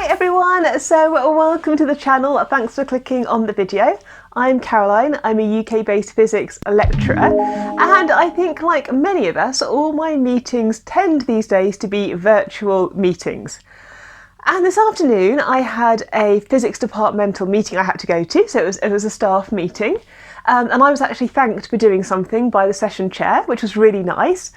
Hi everyone, so welcome to the channel. Thanks for clicking on the video. I'm Caroline, I'm a UK-based physics lecturer, and I think like many of us, all my meetings tend these days to be virtual meetings. And this afternoon I had a physics departmental meeting I had to go to, so it was a staff meeting, and I was actually thanked for doing something by the session chair, which was really nice.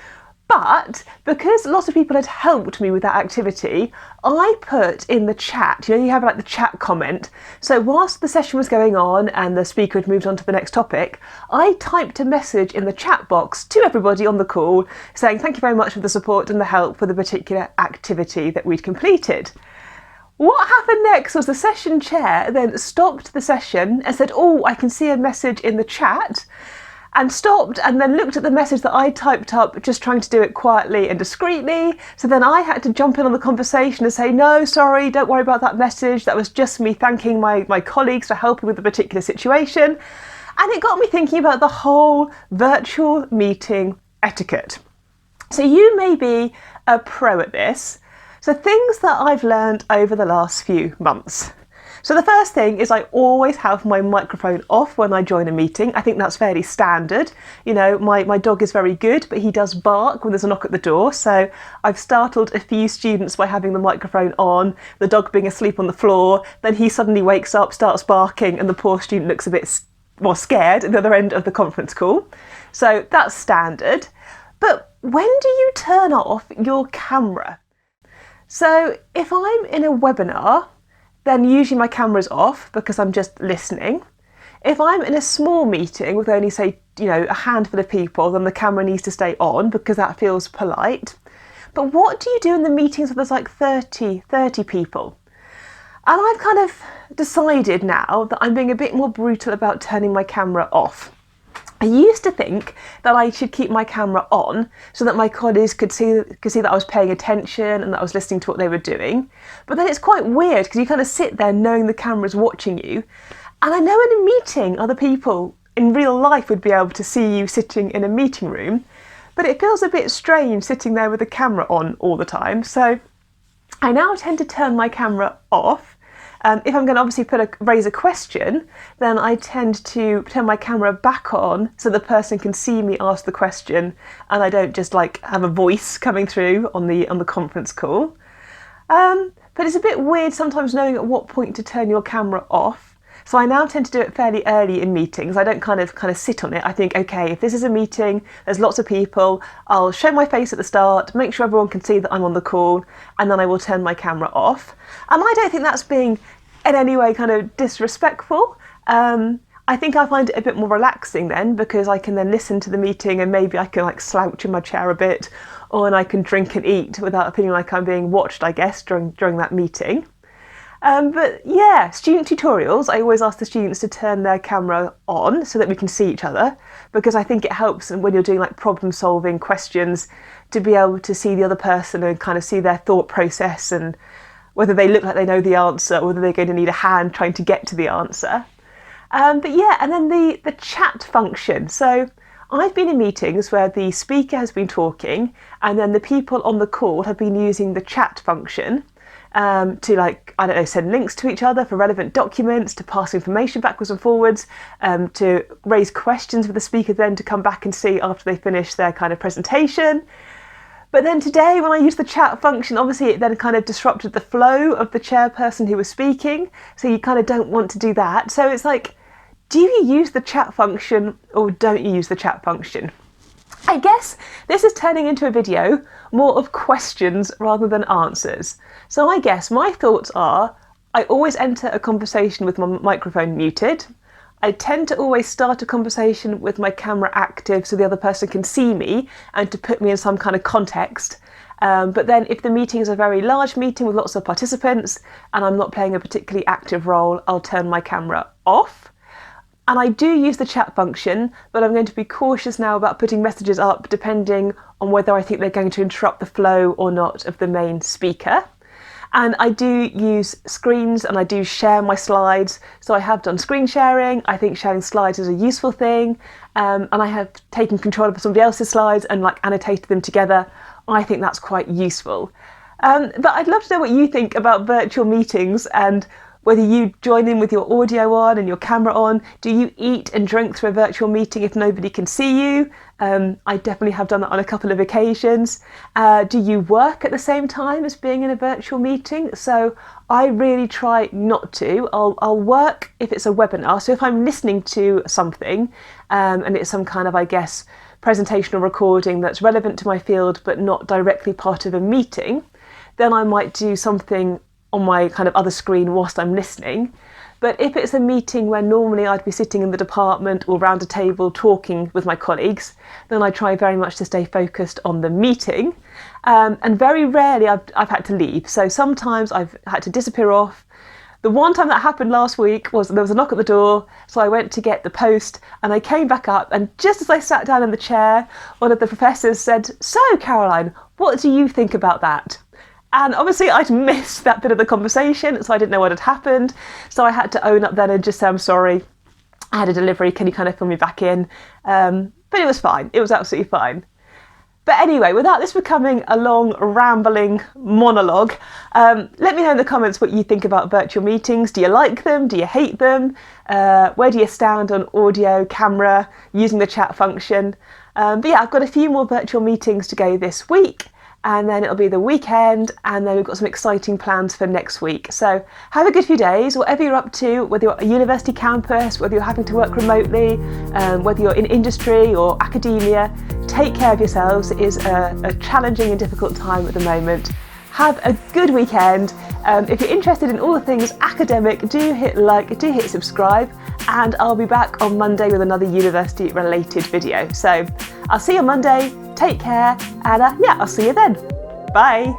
But because lots of people had helped me with that activity, I put in the chat, you have like the chat comment. So whilst the session was going on and the speaker had moved on to the next topic, I typed a message in the chat box to everybody on the call saying thank you very much for the support and the help for the particular activity that we'd completed. What happened next was the session chair then stopped the session and said, "Oh, I can see a message in the chat," and stopped and then looked at the message that I typed up, just trying to do it quietly and discreetly. So then I had to jump in on the conversation and say, "No, sorry, don't worry about that message. That was just me thanking my colleagues for helping with the particular situation." And it got me thinking about the whole virtual meeting etiquette. So you may be a pro at this. So things that I've learned over the last few months. So the first thing is I always have my microphone off when I join a meeting. I think that's fairly standard. My dog is very good, but he does bark when there's a knock at the door. So I've startled a few students by having the microphone on, the dog being asleep on the floor, then he suddenly wakes up, starts barking, and the poor student looks a bit more scared at the other end of the conference call. So that's standard. But when do you turn off your camera? So if I'm in a webinar, then usually my camera's off because I'm just listening. If I'm in a small meeting with only, say, a handful of people, then the camera needs to stay on because that feels polite. But what do you do in the meetings where there's like 30 people? And I've kind of decided now that I'm being a bit more brutal about turning my camera off. I used to think that I should keep my camera on so that my colleagues could see that I was paying attention and that I was listening to what they were doing. But then it's quite weird because you kind of sit there knowing the camera's watching you. And I know in a meeting other people in real life would be able to see you sitting in a meeting room, but it feels a bit strange sitting there with the camera on all the time. So I now tend to turn my camera off. If I'm going to obviously raise a question, then I tend to turn my camera back on so the person can see me ask the question and I don't just have a voice coming through on the conference call. But it's a bit weird sometimes knowing at what point to turn your camera off. So I now tend to do it fairly early in meetings. I don't kind of sit on it. I think, okay, if this is a meeting, there's lots of people, I'll show my face at the start, make sure everyone can see that I'm on the call, and then I will turn my camera off. And I don't think that's being in any way kind of disrespectful. I think I find it a bit more relaxing then because I can then listen to the meeting and maybe I can slouch in my chair a bit, or I can drink and eat without feeling like I'm being watched, I guess, during that meeting. But yeah, student tutorials, I always ask the students to turn their camera on so that we can see each other, because I think it helps when you're doing problem solving questions to be able to see the other person and kind of see their thought process and whether they look like they know the answer or whether they're going to need a hand trying to get to the answer. But yeah, and then the chat function. So I've been in meetings where the speaker has been talking and then the people on the call have been using the chat function to send links to each other for relevant documents, to pass information backwards and forwards, to raise questions for the speaker then to come back and see after they finish their kind of presentation. But then today when I used the chat function, obviously it then kind of disrupted the flow of the chairperson who was speaking, so you kind of don't want to do that. So it's do you use the chat function or don't you use the chat function? I guess this is turning into a video more of questions rather than answers. So I guess my thoughts are, I always enter a conversation with my microphone muted. I tend to always start a conversation with my camera active so the other person can see me and to put me in some kind of context. But then if the meeting is a very large meeting with lots of participants and I'm not playing a particularly active role, I'll turn my camera off. And I do use the chat function, but I'm going to be cautious now about putting messages up depending on whether I think they're going to interrupt the flow or not of the main speaker. And I do use screens and I do share my slides. So I have done screen sharing. I think sharing slides is a useful thing. And I have taken control of somebody else's slides and annotated them together. I think that's quite useful. But I'd love to know what you think about virtual meetings and whether you join in with your audio on and your camera on. Do you eat and drink through a virtual meeting if nobody can see you? I definitely have done that on a couple of occasions. Do you work at the same time as being in a virtual meeting? So I really try not to. I'll work if it's a webinar. So if I'm listening to something and it's some kind of, I guess, presentation or recording that's relevant to my field but not directly part of a meeting, then I might do something on my kind of other screen whilst I'm listening. But if it's a meeting where normally I'd be sitting in the department or round a table talking with my colleagues, then I try very much to stay focused on the meeting. And very rarely I've had to leave. So sometimes I've had to disappear off. The one time that happened last week was there was a knock at the door, so I went to get the post and I came back up, and just as I sat down in the chair, one of the professors said, "So Caroline, what do you think about that?" And obviously I'd missed that bit of the conversation, so I didn't know what had happened. So I had to own up then and just say, "I'm sorry, I had a delivery, can you kind of fill me back in?" But it was fine, it was absolutely fine. But anyway, without this becoming a long, rambling monologue, let me know in the comments what you think about virtual meetings. Do you like them? Do you hate them? Where do you stand on audio, camera, using the chat function? But yeah, I've got a few more virtual meetings to go this week, and then it'll be the weekend, and then we've got some exciting plans for next week. So have a good few days, whatever you're up to, whether you're at a university campus, whether you're having to work remotely, whether you're in industry or academia. Take care of yourselves. It is a challenging and difficult time at the moment. Have a good weekend. If you're interested in all the things academic, do hit like, do hit subscribe, and I'll be back on Monday with another university related video. So I'll see you on Monday. Take care, and yeah, I'll see you then. Bye.